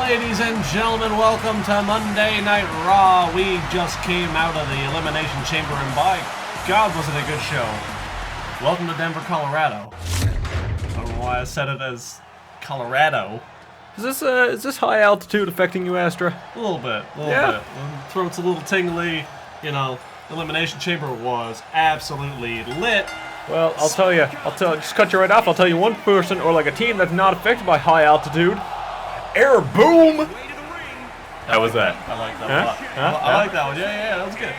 Ladies and gentlemen, welcome to Monday Night Raw. We just came out of the Elimination Chamber, and by God, was it a good show. Welcome to Denver, Colorado. I don't know why I said it as Colorado. Is this high altitude affecting you, Astra? A little bit. The throat's a little tingly. You know, Elimination Chamber was absolutely lit. Well, just cut you right off. I'll tell you one person or like a team that's not affected by high altitude. Air boom! That was that. I like that a lot. I like that one. Yeah, that was good.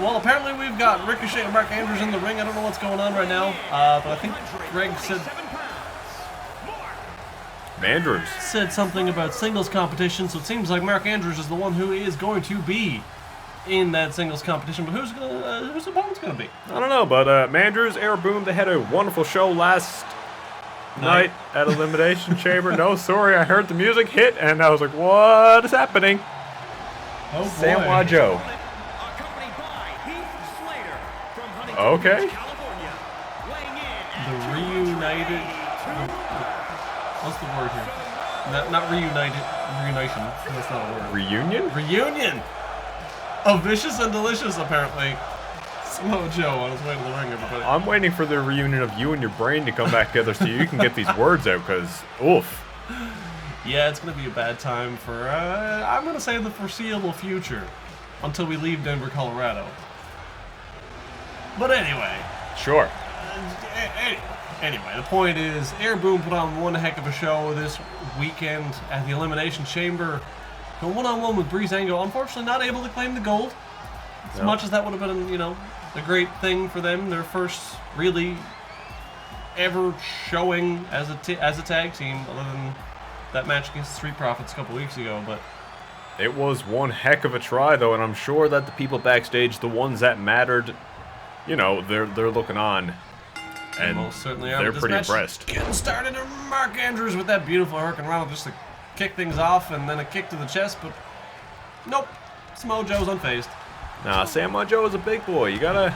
Well, apparently we've got Ricochet and Mark Andrews in the ring. I don't know what's going on right now, but I think Greg said something about singles competition, so it seems like Mark Andrews is the one who is going to be in that singles competition. But whose opponent's going to be? I don't know, but Mandrews, Air Boom, they had a wonderful show last night at Elimination Chamber. No, sorry, I heard the music hit, and I was like, what is happening? Oh, boy. Samoa Joe. Okay. The reunited... What's the word here? Not reunited. Reunition. That's not a word. Reunion? Reunion! Of Vicious and Delicious, apparently. Samoa Joe on his way to the ring, everybody. I'm waiting for the reunion of you and your brain to come back together so you can get these words out, because, oof. Yeah, it's going to be a bad time for, I'm going to say the foreseeable future, until we leave Denver, Colorado. But anyway. Sure. Anyway, the point is, Air Boom put on one heck of a show this weekend at the Elimination Chamber. A one-on-one with Breezango, unfortunately not able to claim the gold. As much as that would have been, you know, a great thing for them, their first really ever showing as a tag team, other than that match against the Street Profits a couple weeks ago. But it was one heck of a try, though, and I'm sure that the people backstage, the ones that mattered, you know, they're looking on, and most certainly are. They're pretty impressed. Getting started, and Mark Andrews with that beautiful Hurricane Rana just to kick things off, and then a kick to the chest, but nope, Samoa Joe's unfazed. Nah, Samoa Joe is a big boy. You gotta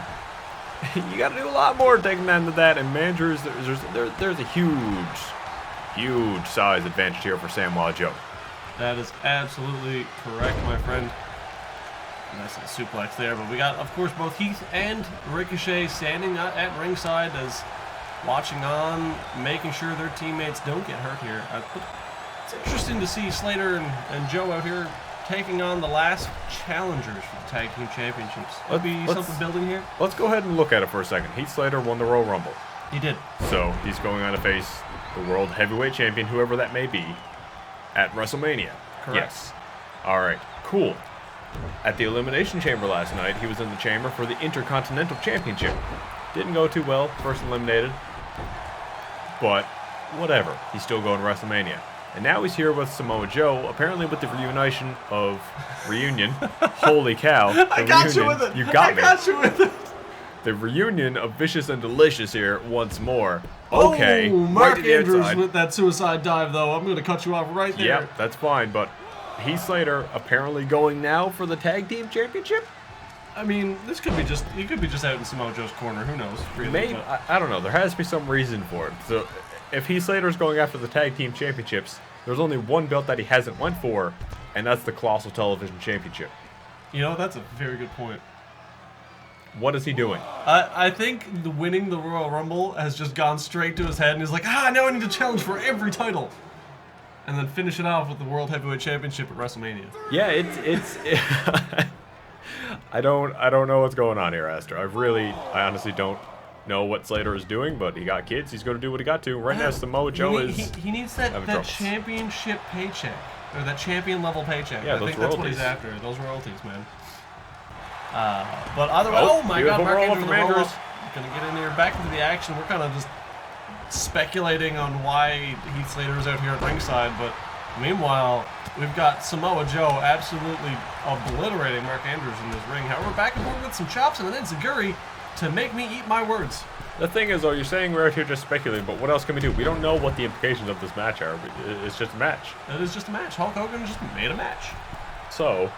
do a lot more taking down to that. And Mandrews, there's a huge size advantage here for Samoa Joe. That is absolutely correct, my friend. Nice little suplex there, but we got, of course, both Heath and Ricochet standing at ringside as watching on, making sure their teammates don't get hurt here. It's interesting to see Slater and Joe out here taking on the last challengers for the Tag Team Championships. Could be something building here. Let's go ahead and look at it for a second. Heath Slater won the Royal Rumble. He did. So he's going on to face the World Heavyweight Champion, whoever that may be, at WrestleMania. Correct. Yes. All right. Cool. At the Elimination Chamber last night, he was in the chamber for the Intercontinental Championship. Didn't go too well. First eliminated. But whatever. He's still going to WrestleMania. And now he's here with Samoa Joe, apparently with the reunion. Holy cow. I got you with it. You got me. I got you with it. The reunion of Vicious and Delicious here once more. Okay. Oh, Mark Andrews with that suicide dive, though. I'm going to cut you off right there. Yep, that's fine. But Heath Slater apparently going now for the Tag Team Championship? I mean, he could be just out in Samoa Joe's corner. Who knows? Really, maybe. I don't know. There has to be some reason for it. So if Heath Slater's going after the Tag Team Championships, there's only one belt that he hasn't went for, and that's the Colossal Television Championship. You know, that's a very good point. What is he doing? I think winning the Royal Rumble has just gone straight to his head, and he's like, now I need to challenge for every title. And then finish it off with the World Heavyweight Championship at WrestleMania. Yeah, it's I don't know what's going on here, Astor. I honestly don't know what Slater is doing, but he got kids. He's going to do what he got to. Right now, Samoa Joe he needs that championship paycheck, or that champion level paycheck. Yeah, I think that's what he's after. Those royalties, man. But oh my God, Mark Andrews gonna get in there, back into the action. We're kind of just speculating on why Heath Slater is out here at ringside, but meanwhile, we've got Samoa Joe absolutely obliterating Mark Andrews in this ring. However, back and forth with some chops and an enziguri to make me eat my words. The thing is, though, you're saying we're out here just speculating, but what else can we do? We don't know what the implications of this match are. It's just a match. It is just a match. Hulk Hogan just made a match. So,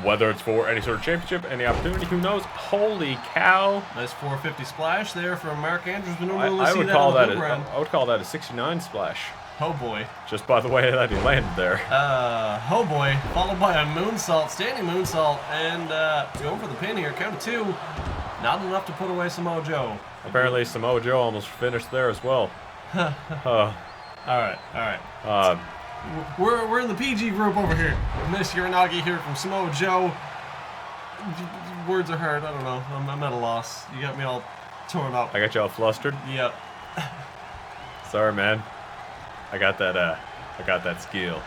whether it's for any sort of championship, any opportunity, who knows? Holy cow. Nice 450 splash there from Mark Andrews. We normally I see would that call on the that blue brand. I would call that a 69 splash. Oh boy. Just by the way that he landed there. Oh boy. Followed by a moonsault, standing moonsault, and going for the pin here. Count of 2. Not enough to put away Samoa Joe. Apparently Samoa Joe almost finished there as well. All right. We're in the PG group over here. Miss Uranagi here from Samoa Joe. Words are hard. I don't know. I'm at a loss. You got me all torn up. I got you all flustered. Yep. Sorry, man. I got that skill.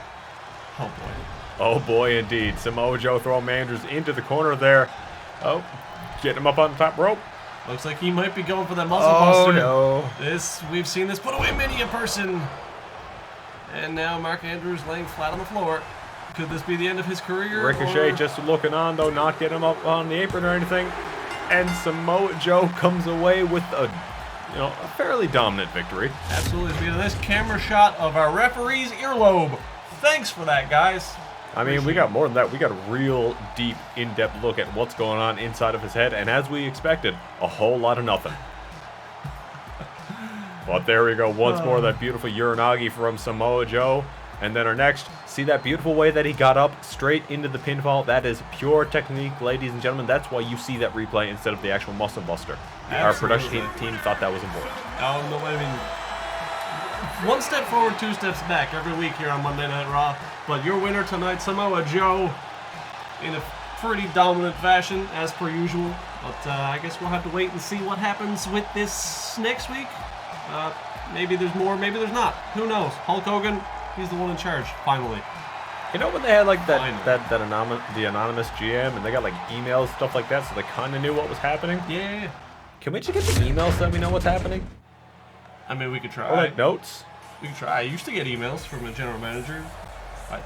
Oh boy. Oh boy, indeed. Samoa Joe throwing Manders into the corner there. Oh, getting him up on the top rope. Looks like he might be going for that muzzle buster. No. We've seen this put away many a person. And now Mark Andrews laying flat on the floor. Could this be the end of his career? Ricochet just looking on, though, not getting him up on the apron or anything. And Samoa Joe comes away with a fairly dominant victory. Absolutely. It's been a nice camera shot of our referee's earlobe. Thanks for that, guys. I mean, we got more than that. We got a real deep, in-depth look at what's going on inside of his head. And as we expected, a whole lot of nothing. But there we go. Once more, that beautiful Uranagi from Samoa Joe. And then our next, see that beautiful way that he got up straight into the pinfall? That is pure technique, ladies and gentlemen. That's why you see that replay instead of the actual muscle buster. Absolutely. Our production team thought that was important. Oh, no, I mean, one step forward, 2 steps back every week here on Monday Night Raw. But your winner tonight, Samoa Joe, in a pretty dominant fashion, as per usual. But I guess we'll have to wait and see what happens with this next week. Maybe there's more, maybe there's not. Who knows? Hulk Hogan, he's the one in charge, finally. You know when they had like the anonymous GM and they got like emails, stuff like that, so they kind of knew what was happening? Yeah. Can we just get the emails so we know what's happening? I mean, we could try. Or like notes? We could try. I used to get emails from a general manager.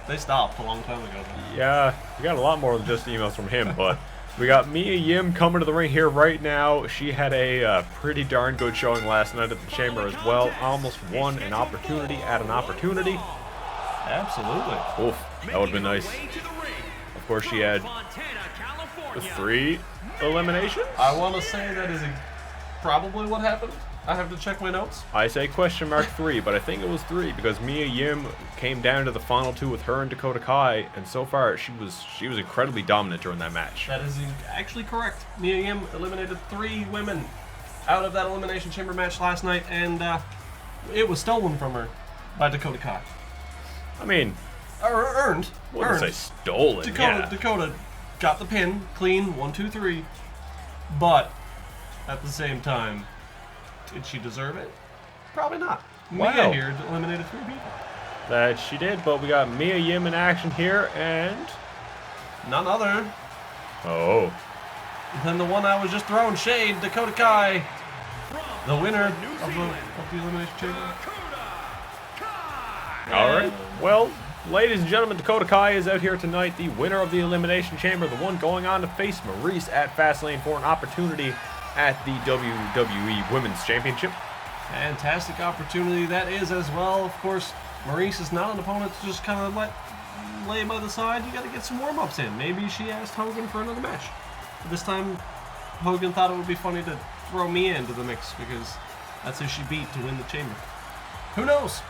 They stopped a long time ago, though. Yeah, we got a lot more than just emails from him, but we got Mia Yim coming to the ring here right now. She had a pretty darn good showing last night at the Chamber as well. Almost won an opportunity at an opportunity. Absolutely. Oof, that would have been nice. Of course, she had 3 eliminations. I want to say that is probably what happened. I have to check my notes. I say question mark 3, but I think it was 3 because Mia Yim came down to the final 2 with her and Dakota Kai, and so far she was incredibly dominant during that match. That is actually correct. Mia Yim eliminated 3 women out of that Elimination Chamber match last night, and it was stolen from her by Dakota Kai. I mean, earned. Wouldn't say stolen. Dakota got the pin clean, 1, 2, 3, but at the same time, did she deserve it? Probably not. Wow. Mia here eliminated 3 people. That she did, but we got Mia Yim in action here, and none other than the one I was just throwing shade, Dakota Kai, the winner of the Elimination Chamber. All right. Well, ladies and gentlemen, Dakota Kai is out here tonight, the winner of the Elimination Chamber, the one going on to face Maurice at Fastlane for an opportunity at the WWE Women's Championship. Fantastic opportunity that is as well. Of course, Maurice is not an opponent to just kind of lay by the side. You got to get some warm-ups in. Maybe she asked Hogan for another match. This time, Hogan thought it would be funny to throw Mia into the mix because that's who she beat to win the chamber. Who knows?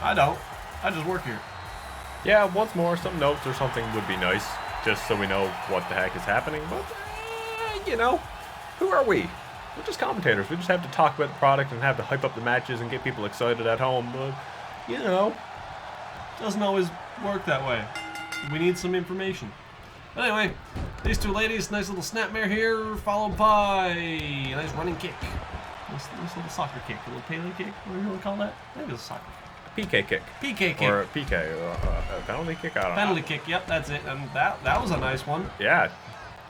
I don't. I just work here. Yeah, once more, some notes or something would be nice, just so we know what the heck is happening. But, who are we? We're just commentators. We just have to talk about the product and have to hype up the matches and get people excited at home. But, doesn't always work that way. We need some information. But anyway, these 2 ladies, nice little snapmare here, followed by a nice running kick. Nice little soccer kick, a little Pele kick, what do you want to call that? I think it's a soccer kick. PK kick. PK kick. Or a PK, a penalty kick, I don't know. Penalty kick, yep, that's it. And that was a nice one. Yeah.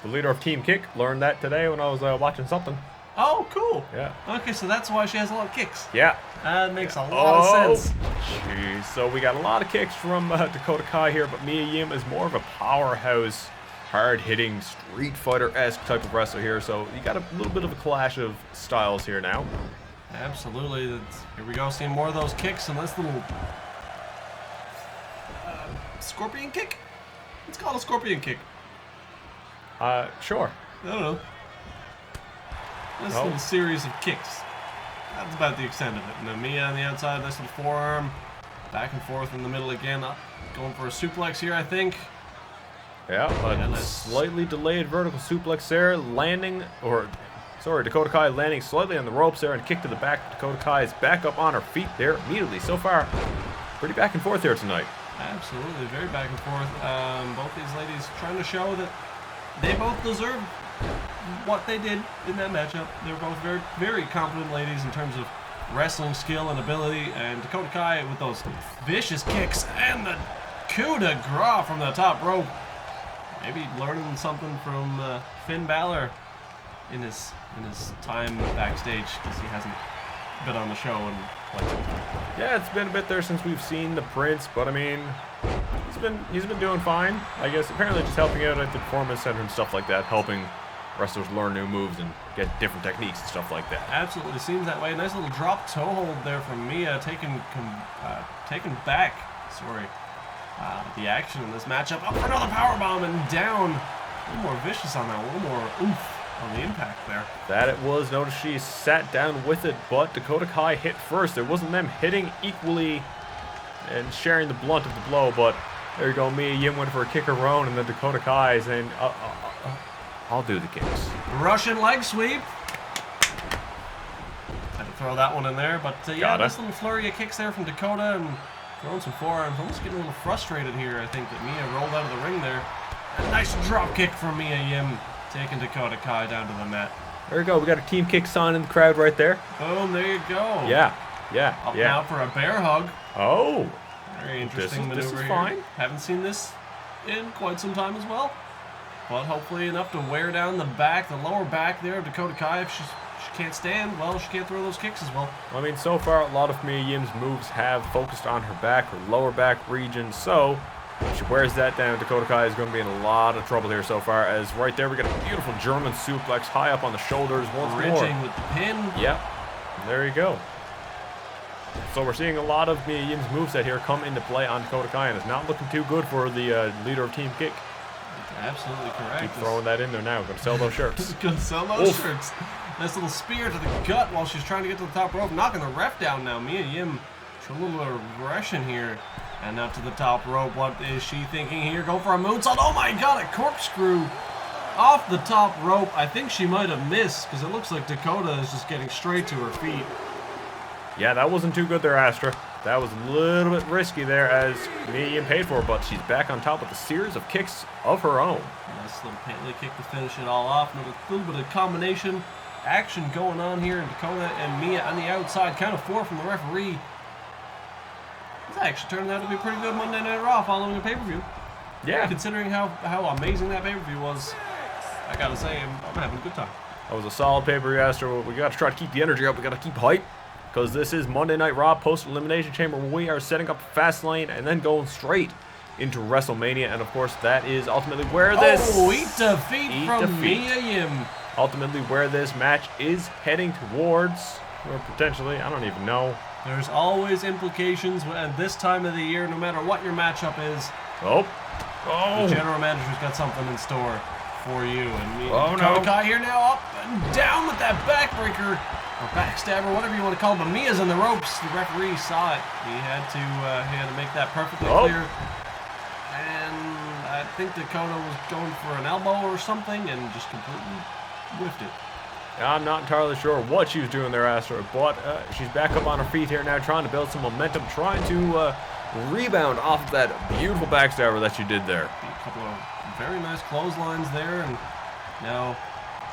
The leader of Team Kick learned that today when I was watching something. Oh, cool. Yeah. Okay, so that's why she has a lot of kicks. Yeah. That makes a lot of sense. Jeez. So we got a lot of kicks from Dakota Kai here, but Mia Yim is more of a powerhouse, hard-hitting, Street Fighter-esque type of wrestler here. So you got a little bit of a clash of styles here now. Absolutely. Here we go, seeing more of those kicks and this little scorpion kick? Let's call it a scorpion kick. Sure. I don't know. This little series of kicks. That's about the extent of it. Now Mia on the outside, nice little forearm. Back and forth in the middle again. Going for a suplex here, I think. Yeah, a slightly delayed vertical suplex there, Dakota Kai landing slightly on the ropes there and kick to the back. Dakota Kai is back up on her feet there immediately. So far, pretty back and forth here tonight. Absolutely, very back and forth. Both these ladies trying to show that they both deserve what they did in that matchup. They're both very, very competent ladies in terms of wrestling skill and ability. And Dakota Kai with those vicious kicks and the coup de grace from the top rope. Maybe learning something from Finn Balor in his time backstage, because he hasn't been on the show in quite some time. Yeah, it's been a bit there since we've seen the Prince, but I mean, he's been doing fine. I guess apparently just helping out at the performance center and stuff like that, helping wrestlers learn new moves and get different techniques and stuff like that. Absolutely seems that way. Nice little drop toe hold there from Mia, taking back. The action in this matchup. Up for another powerbomb and down. A little more vicious on that, a little more oomph on the impact there. That it was. Notice she sat down with it, but Dakota Kai hit first. It wasn't them hitting equally and sharing the blunt of the blow, but there you go. Mia Yim went for a kick of her own, and then Dakota Kai saying, I'll do the kicks. Russian leg sweep. Had to throw that one in there, but yeah, nice little flurry of kicks there from Dakota and throwing some forearms. Almost getting a little frustrated here. I think that Mia rolled out of the ring there. A nice drop kick from Mia Yim, taking Dakota Kai down to the mat. There we go. We got a team kick sign in the crowd right there. Boom, there you go. Yeah. Up now for a bear hug. Oh. Very interesting maneuver this is here. Fine. Haven't seen this in quite some time as well. But hopefully enough to wear down the lower back there of Dakota Kai. If she can't stand, well, she can't throw those kicks as well. I mean, so far, a lot of Mia Yim's moves have focused on her back, her lower back region. So, if she wears that down, Dakota Kai is going to be in a lot of trouble here so far. As right there, we got a beautiful German suplex high up on the shoulders once more. Bridging with the pin. Yep. There you go. So we're seeing a lot of Mia Yim's moveset here come into play on Dakota Kai, and it's not looking too good for the leader of Team Kick. Absolutely correct. Keep throwing that in there now. Going to sell those shirts. Going to sell those shirts. Nice little spear to the gut while she's trying to get to the top rope. Knocking the ref down now. Mia Yim showing a little aggression here. And up to the top rope. What is she thinking here? Go for a moonsault. Oh my god, a corkscrew off the top rope. I think she might have missed, because it looks like Dakota is just getting straight to her feet. Yeah, that wasn't too good there, Astra. That was a little bit risky there, as Mia Yim paid for, but she's back on top with a series of kicks of her own. Nice little pantly kick to finish it all off. A little bit of combination action going on here in Dakota and Mia on the outside. Count of 4 from the referee. This actually turned out to be a pretty good Monday Night Raw following a pay-per-view. Yeah. Considering how amazing that pay-per-view was, I gotta say, I'm having a good time. That was a solid pay-per-view, Astra. We got to try to keep the energy up. We got to keep hype, because this is Monday Night Raw post-Elimination Chamber. We are setting up Fastlane and then going straight into WrestleMania. And, of course, that is ultimately where this... Oh, eat defeat from Mia Yim. Ultimately where this match is heading towards, or potentially, I don't even know. There's always implications at this time of the year, no matter what your matchup is. Oh. The general manager's got something in store for you. And Dakota Kai here now, up and down with that backbreaker. Or backstabber, whatever you want to call it, but Mia's in the ropes. The referee saw it. He had to make that perfectly clear. And I think Dakota was going for an elbow or something and just completely whiffed it. I'm not entirely sure what she was doing there, Astra, but she's back up on her feet here now, trying to build some momentum, trying to rebound off of that beautiful backstabber that she did there. A couple of very nice clotheslines there, and now...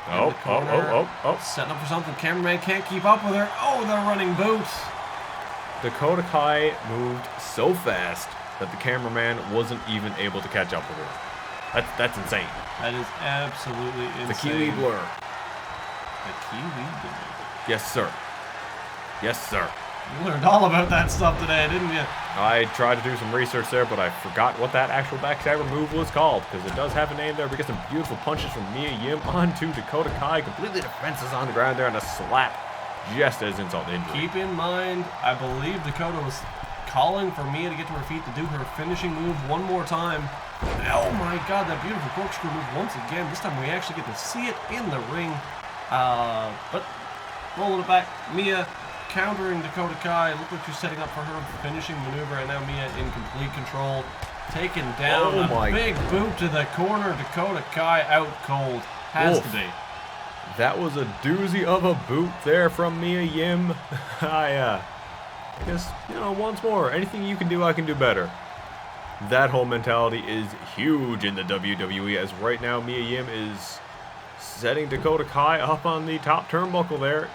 Setting up for something. Cameraman can't keep up with her. Oh, the running boot. Dakota Kai moved so fast that the cameraman wasn't even able to catch up with her. That's insane. That is absolutely insane. The Kiwi blur. The Kiwi blur. Yes, sir. Yes, sir. You learned all about that stuff today, didn't you? I tried to do some research there, but I forgot what that actual backstabber move was called, because it does have a name there. We get some beautiful punches from Mia Yim onto Dakota Kai, completely defenseless on the ground there, and a slap just as insult to injury. Keep in mind, I believe Dakota was calling for Mia to get to her feet to do her finishing move one more time. Oh my god, that beautiful corkscrew move once again. This time we actually get to see it in the ring. But rolling it back, Mia countering Dakota Kai. Looked like she's setting up for her finishing maneuver, and now Mia in complete control. Taking down a big boot to the corner. Dakota Kai out cold. Has to be. That was a doozy of a boot there from Mia Yim. I guess, once more, anything you can do, I can do better. That whole mentality is huge in the WWE, as right now Mia Yim is setting Dakota Kai up on the top turnbuckle there.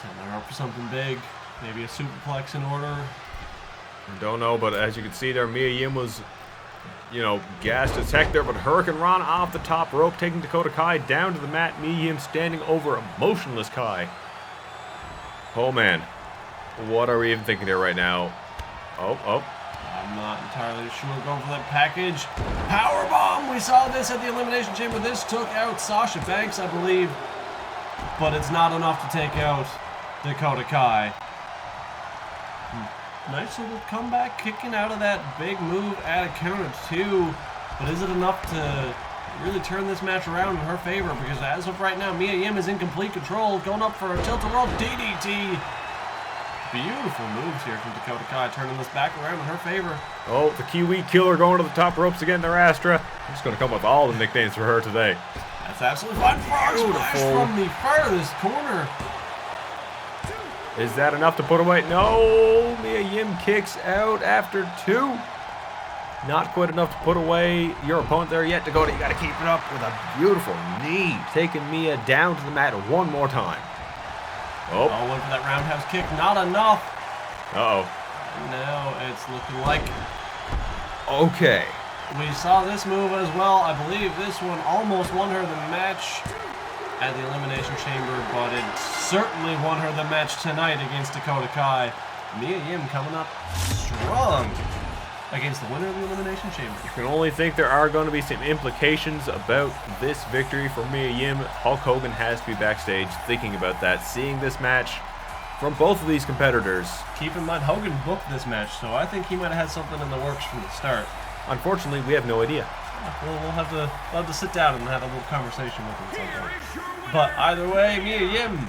Setting her up for something big. Maybe a superplex in order. I don't know, but as you can see there, Mia Yim was, gassed as heck there, but Hurricane Rana off the top rope, taking Dakota Kai down to the mat. Mia Yim standing over a motionless Kai. Oh, man. What are we even thinking there right now? Oh. I'm not entirely sure. Going for that package. Powerbomb! We saw this at the Elimination Chamber. This took out Sasha Banks, I believe. But it's not enough to take out Dakota Kai. Nice little comeback, kicking out of that big move at a count of 2. But is it enough to really turn this match around in her favor? Because as of right now, Mia Yim is in complete control, going up for a tilt-a-whirl DDT. Beautiful moves here from Dakota Kai, turning this back around in her favor. Oh, the Kiwi Killer going to the top ropes again there, Astra. I'm just going to come up with all the nicknames for her today. That's absolutely fine. Frog splash from the furthest corner. Is that enough to put away? No, Mia Yim kicks out after 2. Not quite enough to put away your opponent there yet. Dakota, you got to keep it up with a beautiful knee, taking Mia down to the mat one more time. Oh, went for that roundhouse kick. Not enough. Uh-oh. Now it's looking like... Okay. We saw this move as well. I believe this one almost won her the match at the Elimination Chamber, but it certainly won her the match tonight against Dakota Kai. Mia Yim coming up strong against the winner of the Elimination Chamber. You can only think there are going to be some implications about this victory for Mia Yim. Hulk Hogan has to be backstage thinking about that, seeing this match from both of these competitors. Keep in mind, Hogan booked this match, so I think he might have had something in the works from the start. Unfortunately, we have no idea. We'll have to sit down and have a little conversation with him sometime. But either way, Mia Yim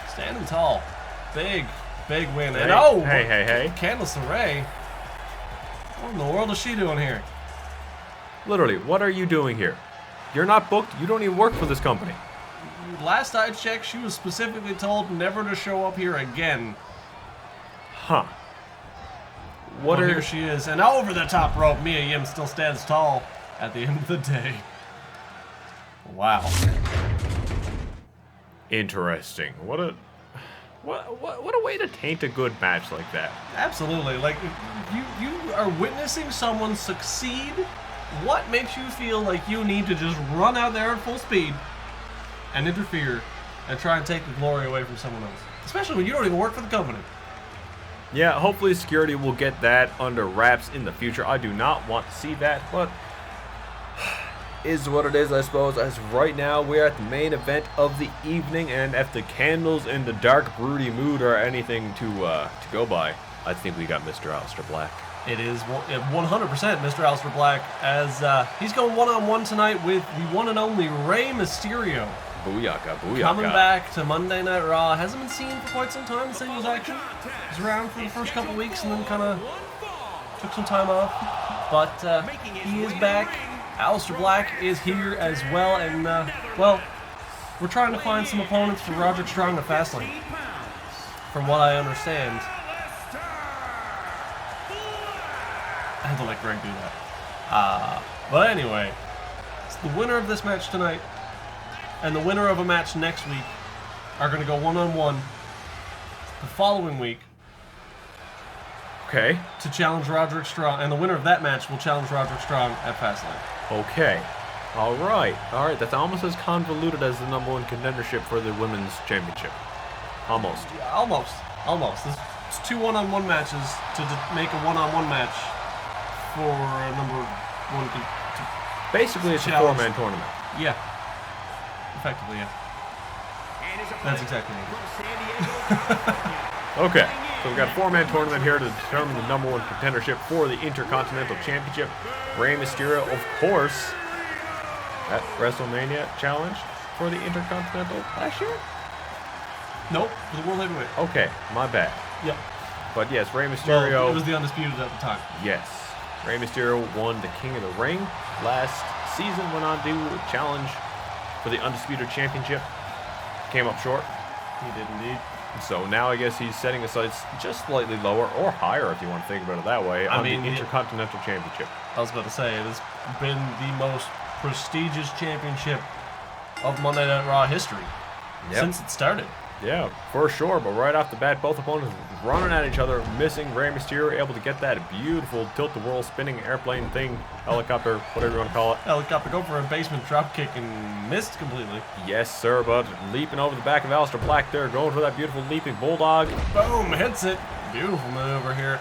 standing tall. Big win. Hey, and hey. Candice LeRae. What in the world is she doing here? Literally, what are you doing here? You're not booked. You don't even work for this company. Last I checked, she was specifically told never to show up here again. Huh. Here she is. And over the top rope, Mia Yim still stands tall at the end of the day. Wow. Interesting. What a way to taint a good match like that. Absolutely. Like, you are witnessing someone succeed. What makes you feel like you need to just run out there at full speed and interfere and try and take the glory away from someone else? Especially when you don't even work for the company. Yeah, hopefully security will get that under wraps in the future. I do not want to see that, but is what it is, I suppose. As right now, we're at the main event of the evening, and if the candles in the dark, broody mood are anything to go by, I think we got Mr. Aleister Black. It is 100% Mr. Aleister Black, as he's going one-on-one tonight with the one and only Rey Mysterio. Booyaka. Coming back to Monday Night Raw. Hasn't been seen for quite some time in singles action. He was around for the first couple weeks and then kind of took some time off. But he is back. Aleister Black is here as well. And, we're trying to find some opponents for Roderick Strong at Fastlane, from what I understand. I had to let Greg do that. But anyway, it's the winner of this match tonight and the winner of a match next week are going to go one-on-one the following week. Okay. To challenge Roderick Strong, and the winner of that match will challenge Roderick Strong at Fastlane. Okay. All right. That's almost as convoluted as the #1 contendership for the women's championship. Almost. Yeah, almost. It's 2 one-on-one matches to make a one-on-one match for #1. Basically, it's a 4-man tournament. Yeah. Effectively, yeah. That's exactly it. Okay, so we've got a 4-man tournament here to determine the #1 contendership for the Intercontinental Championship. Rey Mysterio, of course, at WrestleMania challenged for the Intercontinental last year. Nope, for the World Heavyweight. Okay, my bad. Yep. But yes, Rey Mysterio. Well, it was the Undisputed at the time. Yes. Rey Mysterio won the King of the Ring last season, went on to challenge for the Undisputed Championship. Came up short. He did indeed. So now I guess he's setting his sights just slightly lower or higher, if you want to think about it that way, on the Intercontinental Championship. I was about to say, it has been the most prestigious championship of Monday Night Raw history since it started. Yeah, for sure. But right off the bat, both opponents running at each other, missing. Rey Mysterio able to get that beautiful tilt-the-world spinning airplane thing, helicopter, whatever you want to call it. Helicopter, go for a basement drop kick and missed completely. Yes, sir, but leaping over the back of Aleister Black there, going for that beautiful leaping bulldog. Boom, hits it. Beautiful maneuver here.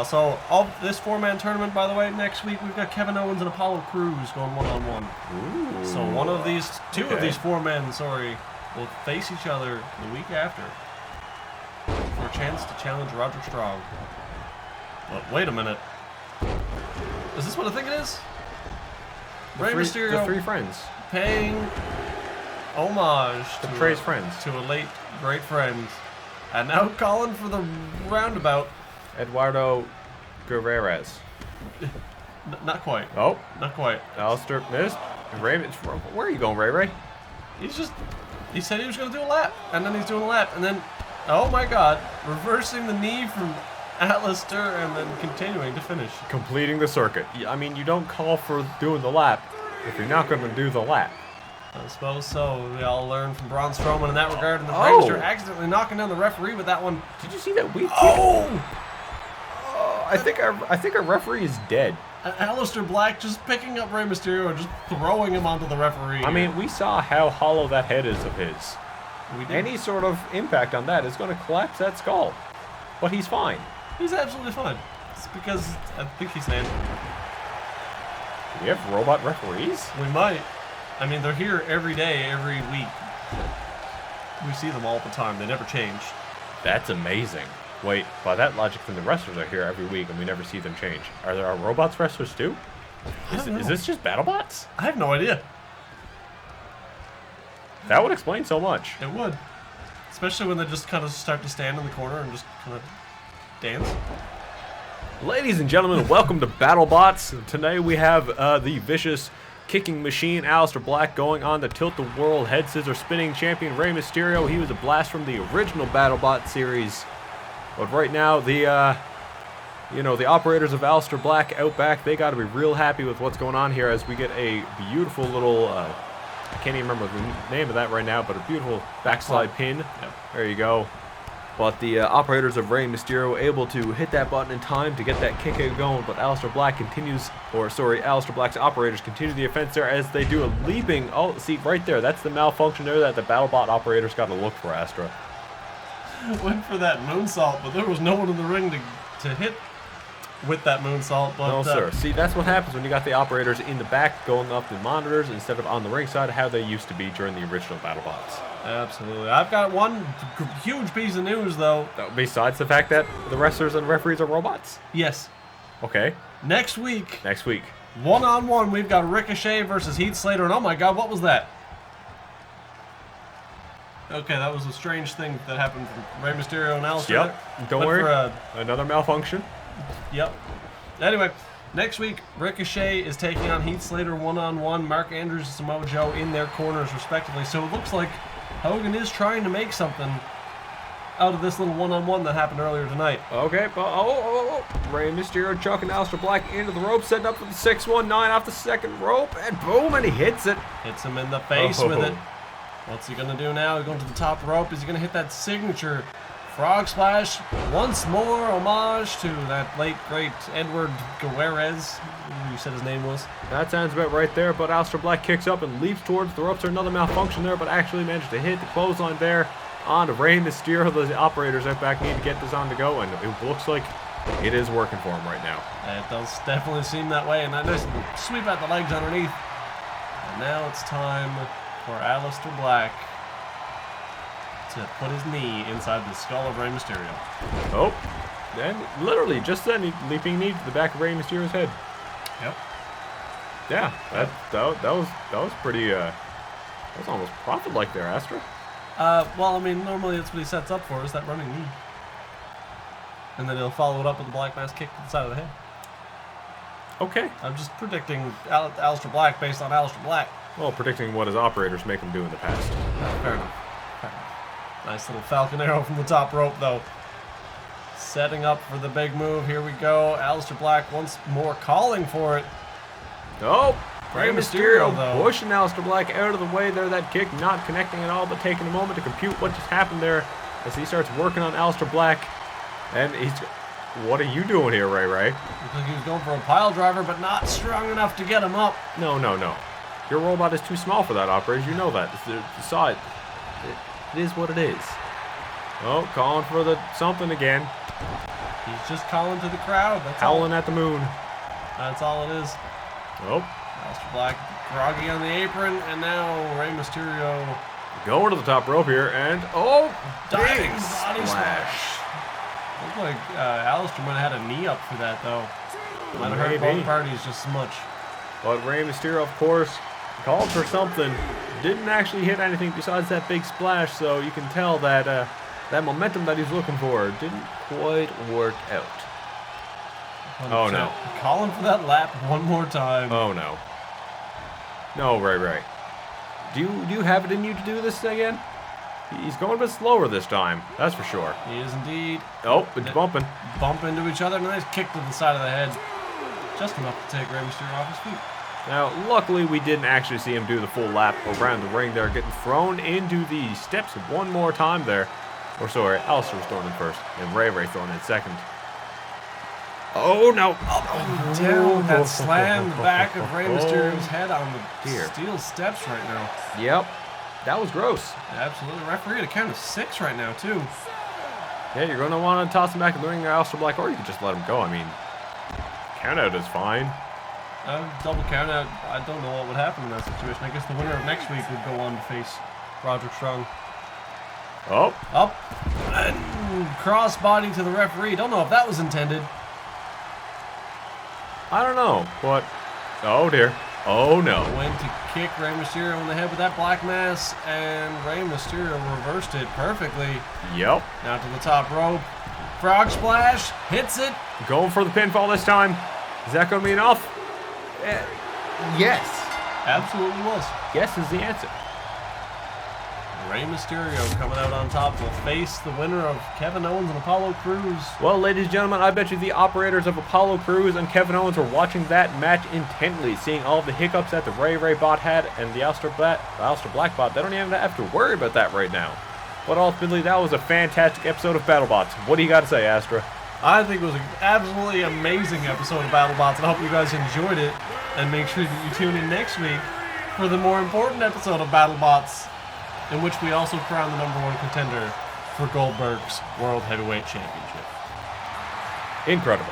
So, of this four-man tournament, by the way, next week we've got Kevin Owens and Apollo Crews going one-on-one. Ooh. So two of these four men, will face each other the week after for a chance to challenge Roderick Strong. But wait a minute. Is this what I think it is? Rey Mysterio, the three friends. Paying homage to Trey's friends. To a late great friend. And now calling for the roundabout. Eduardo Guerrero. Not quite. Oh. Not quite. Aleister missed. Ray, where are you going, Ray? He said he was going to do a lap, and then he's doing a lap, and then, oh my God, reversing the knee from Aleister and then continuing to finish. Completing the circuit. I mean, you don't call for doing the lap if you're not going to do the lap. I suppose so. We all learned from Braun Strowman in that regard, and the Prankster accidentally knocking down the referee with that one. Did you see that weak kick? I think our referee is dead. Aleister Black just picking up Rey Mysterio and just throwing him onto the referee. I mean, we saw how hollow that head is of his. We did. Any sort of impact on that is going to collapse that skull. But he's fine. He's absolutely fine. It's because I think he's named. Do we have robot referees? We might. I mean, they're here every day, every week. We see them all the time. They never change. That's amazing. Wait, by that logic, then the wrestlers are here every week and we never see them change. Are there robots wrestlers too? Is this just BattleBots? I have no idea. That would explain so much. It would. Especially when they just kind of start to stand in the corner and just kind of dance. Ladies and gentlemen, welcome to BattleBots. Today we have the vicious kicking machine, Aleister Black, going on the Tilt-the-World Head Scissor Spinning Champion, Rey Mysterio. He was a blast from the original BattleBot series. But right now, the operators of Aleister Black out back, they got to be real happy with what's going on here as we get a beautiful little, I can't even remember the name of that right now, but a beautiful backslide pin. Yep. There you go. But the operators of Rey Mysterio able to hit that button in time to get that kick out going, but Aleister Black's operators continue the offense there as they do a leaping, oh, see, right there, that's the malfunction there that the BattleBot operators got to look for, Astra. Went for that moonsault, but there was no one in the ring to hit with that moonsault. But, no, sir. See, that's what happens when you got the operators in the back going up the monitors instead of on the ringside, how they used to be during the original BattleBots. Absolutely. I've got one huge piece of news, though. Besides the fact that the wrestlers and referees are robots? Yes. Okay. Next week, one-on-one, we've got Ricochet versus Heath Slater, and oh my God, what was that? Okay, that was a strange thing that happened from Rey Mysterio and Aleister. Yep. Don't worry. Another malfunction. Yep. Anyway, next week, Ricochet is taking on Heath Slater one-on-one, Mark Andrews and Samoa Joe in their corners, respectively. So it looks like Hogan is trying to make something out of this little one-on-one that happened earlier tonight. Okay, but Rey Mysterio chucking Aleister Black into the rope, setting up for the 619 off the second rope, and boom, and he hits it. Hits him in the face with it. What's he going to do now? He's going to the top rope. Is he going to hit that signature frog splash? Once more, homage to that late, great Edward Guerrez, you said his name was. That sounds about right there, but Aleister Black kicks up and leaps towards the ropes. There's another malfunction there, but actually managed to hit the clothesline there on to Rey Mysterio. The operators out back need to get this on to go, and it looks like it is working for him right now. It does definitely seem that way, and I just sweep out the legs underneath. And now it's time for Aleister Black to put his knee inside the skull of Rey Mysterio. Oh, and literally just then, leaping knee to the back of Rey Mysterio's head. Yep. Yeah, that was pretty. That was almost prophet-like there, Astra. Well, I mean, normally that's what he sets up for, is that running knee. And then he'll follow it up with a Black Mass kick to the side of the head. Okay. I'm just predicting Aleister Black based on Aleister Black. Well, predicting what his operators make him do in the past. Fair enough. Fair enough. Nice little Falcon Arrow from the top rope, though. Setting up for the big move. Here we go. Aleister Black once more calling for it. Oh, Rey Mysterio, though. Pushing Aleister Black out of the way there. That kick not connecting at all, but taking a moment to compute what just happened there as he starts working on Aleister Black. And he's... What are you doing here, Ray Ray? Looks like he was going for a pile driver, but not strong enough to get him up. No. Your robot is too small for that, operators. You know that. You saw it. It is what it is. Oh, calling for the something again. He's just calling to the crowd. That's Howling all. at the moon. That's all it is. Oh. Aleister Black groggy on the apron, and now Rey Mysterio Going to the top rope here, and diving big body splash. Looked like Aleister might have had a knee up for that, though. Might have hurt both parties just as much. But Rey Mysterio, of course, called for something. Didn't actually hit anything besides that big splash, so you can tell that that momentum that he's looking for didn't quite work out. 100%. Oh, no. Calling for that lap one more time. Oh, no. No, Ray. Do you have it in you to do this again? He's going a bit slower this time, that's for sure. He is indeed. Oh, it's bumping. Bump into each other. Nice kick to the side of the head. Just enough to take Rey Mysterio off his feet. Now, luckily, we didn't actually see him do the full lap around the ring there, getting thrown into the steps one more time there. Or sorry, Aleister was thrown in first, and Ray thrown in second. Oh, no. Oh, down. That slammed the back of Rey Mysterio's head on the steel steps right now. Yep. That was gross. Absolutely. Referee at a count of 6 right now, too. Yeah, you're going to want to toss him back in the ring, Aleister Black, or you can just let him go. I mean, count out is fine. Double count out. I don't know what would happen in that situation. I guess the winner of next week would go on to face Roderick Strong. Oh. Up. And crossbody to the referee. Don't know if that was intended. I don't know, but... Oh, dear. Oh, no. Went to kick Rey Mysterio in the head with that Black Mass, and Rey Mysterio reversed it perfectly. Yep. Now to the top rope. Frog splash. Hits it. Going for the pinfall this time. Is that going to be enough? Yes. Absolutely was. Yes is the answer. Rey Mysterio coming out on top will face the winner of Kevin Owens and Apollo Crews. Well, ladies and gentlemen, I bet you the operators of Apollo Crews and Kevin Owens were watching that match intently, seeing all the hiccups that the Ray bot had and the Aleister Black bot. They don't even have to worry about that right now. But ultimately, that was a fantastic episode of BattleBots. What do you got to say, Astra? I think it was an absolutely amazing episode of BattleBots, and I hope you guys enjoyed it. And make sure that you tune in next week for the more important episode of BattleBots, in which we also crown the #1 contender for Goldberg's World Heavyweight Championship. Incredible.